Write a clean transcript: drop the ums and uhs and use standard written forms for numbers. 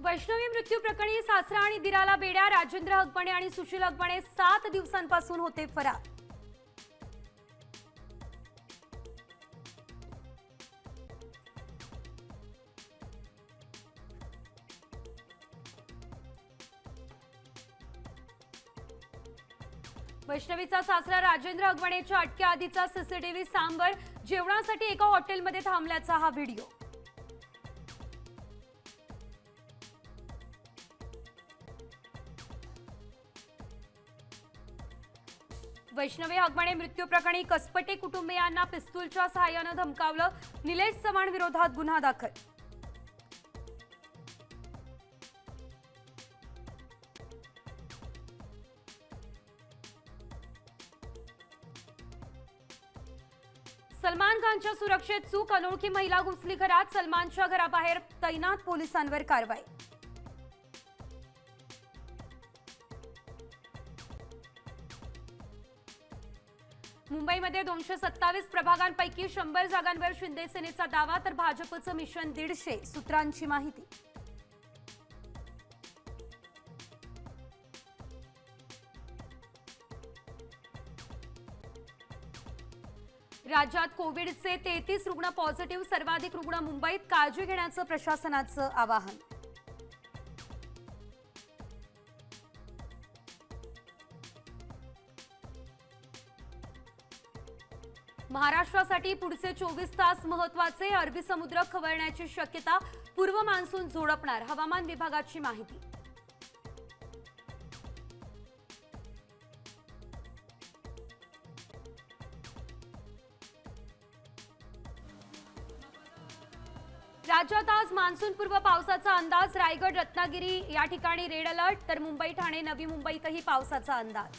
वैष्णवी मृत्यू प्रकरणी सासरा आणि दिराला बेड्या. राजेंद्र हकबणे आणि सुशील हकबणे 7 दिवसांपासून होते फरार. वैष्णवीचा सासरा राजेंद्र हकबणेच्या अटकेआधीचा सीसीटीव्ही सांबर. जेवणासाठी एका हॉटेलमध्ये थांबल्याचा हा व्हिडिओ. वैष्णवी हकबणे मृत्यू प्रकरणी कसपटे कुटुंबियांना पिस्तूलच्या सहाय्याने धमकावलं. निलेश चव्हाण विरोधात गुन्हा दाखल. सलमान खानच्या सुरक्षेत चूक. अनोळखी महिला घुसली घरात. सलमानच्या घराबाहेर तैनात पोलिसांवर कारवाई. मुंबईमध्ये 227 प्रभागांपैकी 100 जागांवर शिंदे सेनेचा दावा, तर भाजपचं मिशन 150. सूत्रांची माहिती. राज्यात कोविडचे 33 रुग्ण पॉझिटिव्ह. सर्वाधिक रुग्ण मुंबईत. काळजी घेण्याचं प्रशासनाचं आवाहन. महाराष्ट्रासाठी पुढचे 24 तास महत्त्वाचे. अरबी समुद्र खवळण्याची शक्यता. पूर्व मान्सून झोडपणार. हवामान विभागाची माहिती. राज्यात आज मान्सूनपूर्व पावसाचा अंदाज. रायगड, रत्नागिरी या ठिकाणी रेड अलर्ट, तर मुंबई, ठाणे, नवी मुंबईतही पावसाचा अंदाज.